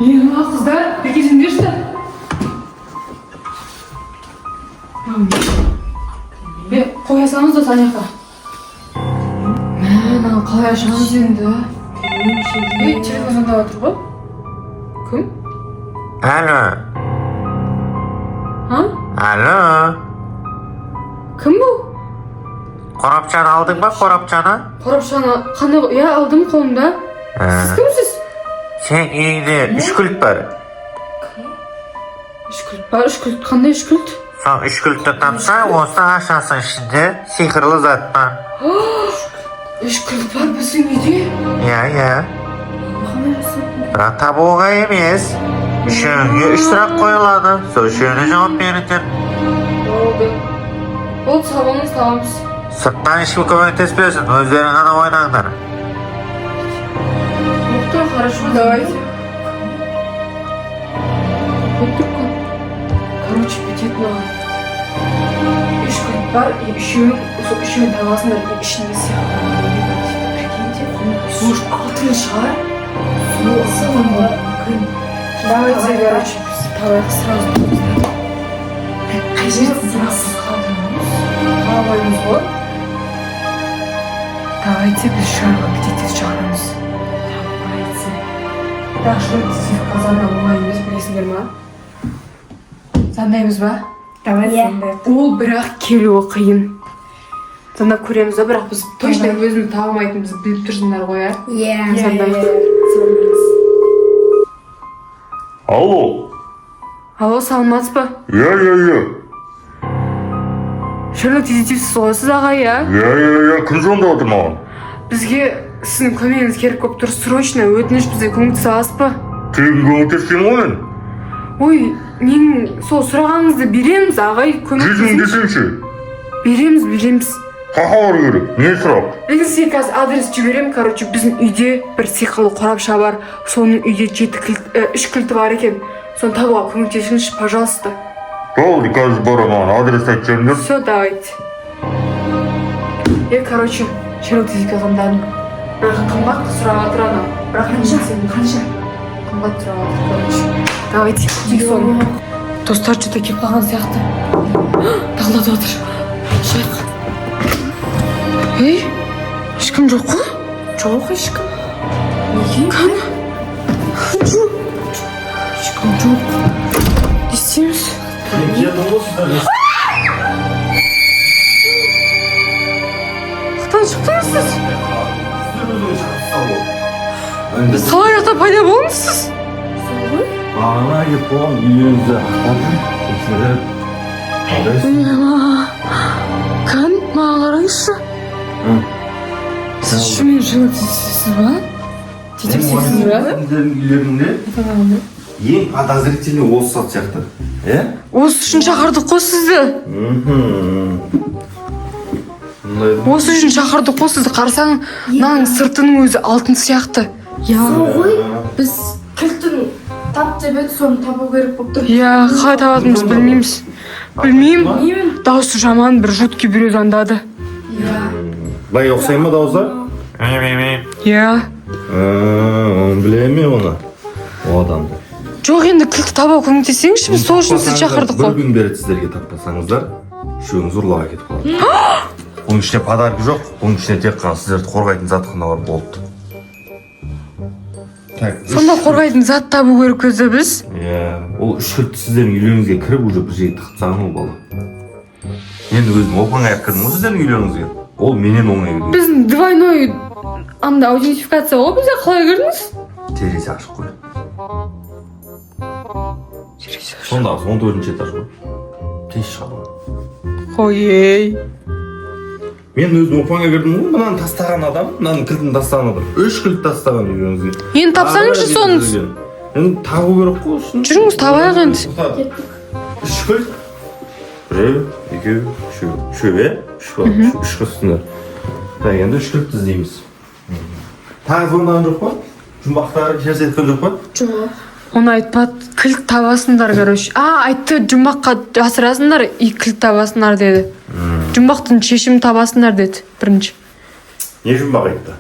Eyvah kızlar, bekizimdir işte. Bir koyasanız da Tanyaka. Ben koyacağım şimdi. Telefonda otur bu. Kim? Alo. Ha? Alo. Kim bu? Korapçanı aldın mı korapçanı? Korapşana kanı ya aldım kolumda. Siz kimsiz? Sen iyiydi. Üçkült var. Üçkült var, üçkült. Kanday üçkült? Son üçkültü tapsa olsa aşağısın şimdi. Sihirli zatma. Üçkült var bizim idi. Ya. Bırak tabuğa emeyiz. Şöyle 3 lira koyuladı. Sonra şöyle cevap verirken. Oldu. Oldu tamamız. Sırttan işi komünitesi biliyorsun. Özlerin ana oynanlar. Muhtar хорошо, давайте. Oturkan. Короче, бюджетно. Üç kulüp var. Üçünün davasında işinde siyah. Может, altın шар? Согласовано. Давайте, короче, давайте сразу. Қажет сразу қалдыңыз. Қаламаймыз ғой. Давайте біз шарға бітетіз шығарамыз. Давайте. Бірақ шөлді сіз қазанда оңай емес, білесіңдер ма? Сандаймыз ба? Давайте. Ол бірақ келуі қиын. Санда көреміз ба, бірақ біз точно өзімді таба алмайтынымызды біліп тұрсыңдар ғой, а? Алло. Алло, саламатсыз ба? Я. Шерлок детективсіз ғой сіз аға, я? Я. Кім звондап отыр маған? Бізге сіздің көмегіңіз керек болып тұр. Срочно өтініш бізге көмектесе аласыз ба? Тегін көмектесемін ғой мен. Ой, менің сол сұрағаныңызды береміз, ағай, Жүзін көмектесіңізші. десеңші. Береміз. Қақа бар керек. Не сұрақ? Мен сізге қазір адрес жіберемін, короче, біздің үйде бір сиқырлы қорапша бар. Соның үйде 3 кілті бар екен. Соны табуға көмектесіңізші, пожалуйста. Болды, қазір барамын. Адрес айтсаңдар. Все, давайте. Короче, Шерлок детективтің бірақ қымбат сұрап жатыр ана. Бірақ қанша? Қымбат сұрап жатыр, короче. Давайте, телефон. Достар что-то келіп қалған сияқты. Тағылады отыр. Шайқ. Ей, ешкім жоқ қой? Жоқ, ешкім. Неге? Қаны? Ешкім жоқ. Не істейміз? Қақтан шықтыңыз сіз? Біз қалай жақта пайда болдыңыз сіз? Бағана келіп болған үйіңізді ақтадым, тексеріп. Қан, маған қараңызшы. Сіз шынымен Шерлок детективсіз ба? Детективсіз ба? Сіздердің үйлерінде ең подозрительный осы сат сияқты. Осы үшін шақырдық қой сізді. Осы үшін шақырдық қой сізді. Қарасаң, мынаның сыртының өзі алтын сияқты. Ғой, біз кілтін тап деп еді, соны табу керек болып тұр. Қалай табатынымыз білмейміз. Білмеймін. Дауысы жаман, бір жуткий біреу звондады. Былай ұқсай ма дауысы? Білемін мен оны. О адамды. Жоқ, енді кілтті табуға көмектесеңізші, біз сол үшін сізді шақырдық Бір қой. күн береді сіздерге таппасаңыздар, үшеуіңіз ұрлауға кетіп қалады. Бұның ішінде подарка жоқ, бұның ішінде тек қана сіздерді қорғайтын зат қана бар болды. Сонда қорғайтын зат табу керек өзі біз. Ол үш кілтті сіздердің үйлеріңізге кіріп, уже бір жерге тықсаған ол бала. Мен өзім оп-оңай кірдім ғой сіздердің үйлеріңізге. Ол менен оңай кірді. Біздің двойной аутентификация ғой, бізде қалай кірдіңіз? Терезе ашық қой. Сонда 14-ші этаж ғой. Тез шығады. Қой. Мен өзім оп-оңай кірдім ғой, мынаны тастаған адам, мынаның кілтін тастаған адам. 3 кілт тастаған үйлеріңізге. Енді тапсаңызшы соны. Енді табу керек қой сосын. Жүріңіз, табайық енді. 3 кілт. Біреу, екеу, үшеу, үш қыздыңдар. Енді 3 кілтті іздейміз. Тағы звондаған жоқ па? Жұмбақтары жерсе еткен жоқ па? Жоқ. Оны айтпады, кілт табасыңдар, короче. Айтты, жұмбаққа жасырасыңдар, и кілт табасыңдар деді. Жұмбақтың шешімін табасыңдар деді, бірінші. Не жұмбақ айтты?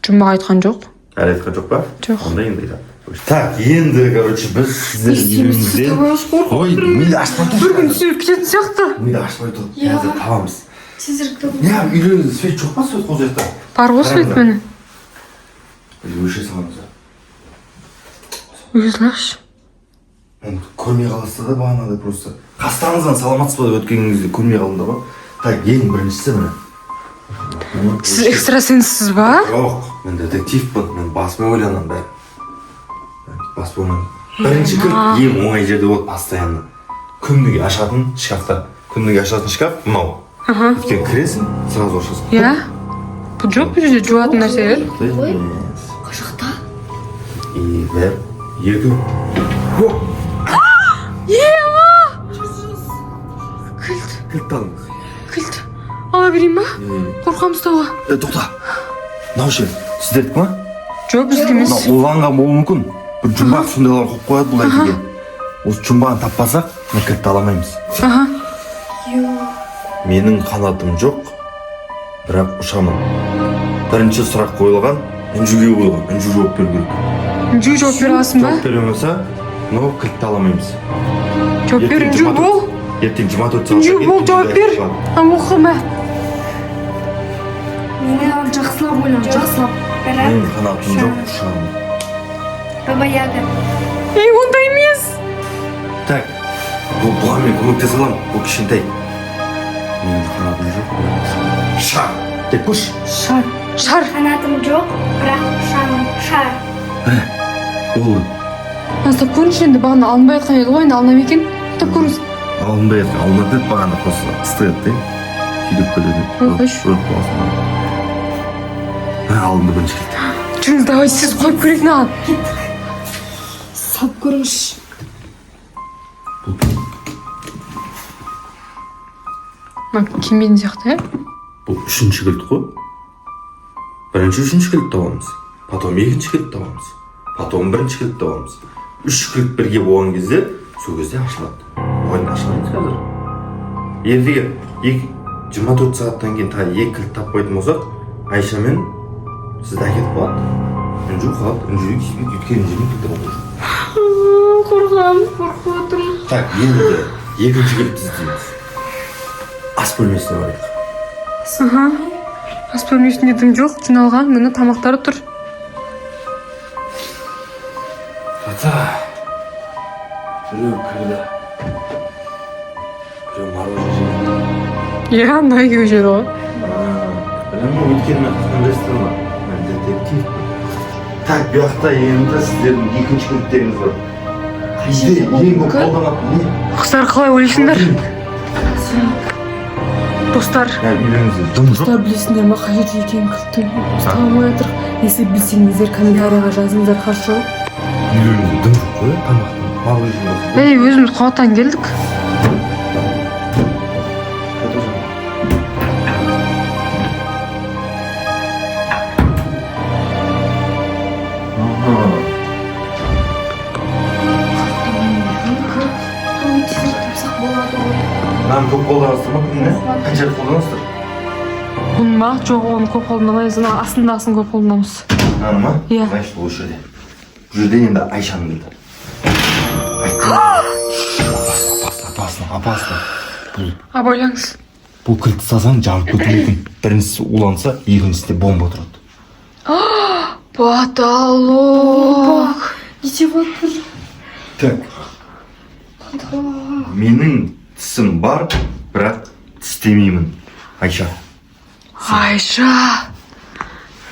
Жұмбақ айтқан жоқ. Әлі айтқан жоқ па? Жоқ. Онда енді айтады. Так, енді, короче, біз сіздер үйіңізден... Ой, мені ашпай тұр. Bir gün sürüp кететін сияқты. Мені ашпай тұр. Қазір табамыз. Тезірек Не, үйлеріңізде свет жоқ па, свет қол жақта? Бар ғой свет мені. Өше саламыз. Өзлаш. Көрмей қаласыз да бағанада просто. Қастарыңыздан саламатсыз ба деп өткен кезде көрмей қалдым ба? Так, ең біріншісі міне. Сіз экстрасенссіз ба? Жоқ, мен детективпін, мен баспен ойланам бәрі. Баспен ойланам. Бірінші кілт ең оңай жерде болады постоянно. Күндіге ашатын шкафта. Күндіге ашатын шкаф мынау. Өйткені кіресің, сразу ашасың. Иә. Бұл жоқ бұл жерде жуатын нәрселер. Қашықта? И бір, екі. Кілт алыңыз. Кілт. Ала берейін ба? Қорқамыз тауға. Тоқта. Мынау ше, сіздердікі ма? Жоқ біздікі емес. Мынау уланған болуы мүмкін. Бір жұмбақ сондайлар қойып қояды бұл әйтеге. Осы жұмбағын таппасақ, мен кілтті аламаймыз. Менің қанатым жоқ, бірақ ұшамын. Бірінші сұрақ қойылған, үнжуге қойылған. Үнжу жауап беру керек. Үнжу жауап бере аласың ба? Жауап бермесе, мынау кілтті аламаймыз. Жауап бер, үнжу бол. Ертең 24 сағат. Үнжу бол, жауап бер. Оқыма. Мен жақсылап ойлан, жақсылап. Менің қанатым жоқ, ұшамын. Баба Яга. Ей, ондай емес. Так, бұған мен көмектесе аламын, бұл кішкентай. Менің қанатым жоқ, бірақ ұшамын. Шар, деп көш. Шар. Шар. Қанатым жоқ, бірақ ұшамын. Шар. Ол Астап көрінші енді бағана алынбай атқан еді ғой, енді алынам екен. Астап көріңіз. алынбай еді, алынады еді бағана просто ыстығады да. Күйдіп келеді. Қойш. Өліп қаласың. Алынды бірінші кетті. Жүріңіз, давай сіз қойып көрейік наған. Сап көріңіз. Кембейдің сияқты, Бұл үшінші кілт қой. Бірінші үшінші кілт табамыз. Потом екінші кілт табамыз. Потом бірінші кілт табамыз. Үш кілт бірге болған кезде, сол кезде ашылады. Ойын ашылады қазір. Ендіге 24 сағаттан кейін тағы екі кілт таппайтын болсақ, Айша мен сізді әкетіп қалады. Үнжу қалады, үнжуге киспейді, өйткені жермен кілтір olur. Қорқам, қорқып отырмын. Так, енді екінші кілтті іздейміз. Ас бөлмесіне барайық. Ас бөлмесінде дым жоқ, жиналған, міне тамақтары тұр. Біреу кірді. Біреу мороженое жеді. Иә, мына екеуі жеді ғой. Білемін, өйткені мен қысқан ресторан бар. Мен детектив. Так, бұл жақта енді сіздердің екінші кілттеріңіз бар. Бізде ең көп қолданатын не? Қыздар қалай ойлайсыңдар? Достар. Үйлеріңізде дым жоқ. Достар білесіңдер ма, қай жерде екенін кілттің. Ұстамай жатыр. Если білсеңіздер, комментарияға жазыңыздар, қарсы. Үйлеріңізде дым жоқ қой, тамақтың. Мороженое бар. Ей, өзіміз қуаттан келдік. Тезірек тапсақ болады ғой. Нан көп қолданасыздар ма күніне? Қанша рет қолданасыздар? Бұны ма? Жоқ, оны көп қолданамыз. Астындасын көп қолданамыз. Наны ма? Иә. Значит, бұл жерде. Бұл жерде енді Айшаның кілті. Опасно. Абайлаңыз. Бұл кілтті салсаң жанып кетуі мүмкін. Біріншісі уланса, екіншісінде бомба тұрады. Потолок. Не деп отыр? Так. Менің тісім бар, бірақ тістемеймін. Айша. Айша.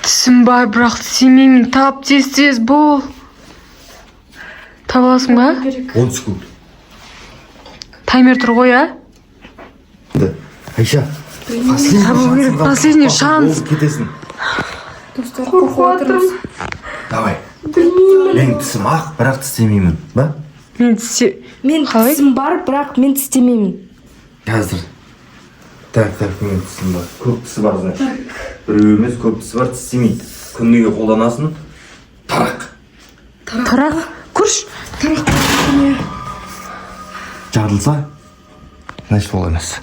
Тісім бар, бірақ тістемеймін. Тап, тез бол. Таба аласың ба? 10 секунд. Таймер тұр ғой, а? Айша. Последний шанс. Кетесің. Достар қорқып отырмыз. Давай. Менің тісім ақ, бірақ тістемеймін. Ба? Мен қалай? Тісім бар, бірақ мен тістемеймін. Қазір. Так, мен тісім бар. Көп тісі бар, значит. Біреу емес, көп тісі бар, тістемейді. Күніге қолданасын. Тарақ. Тарақ? Күрш? Тарақ. Жарылса, значит ол емес.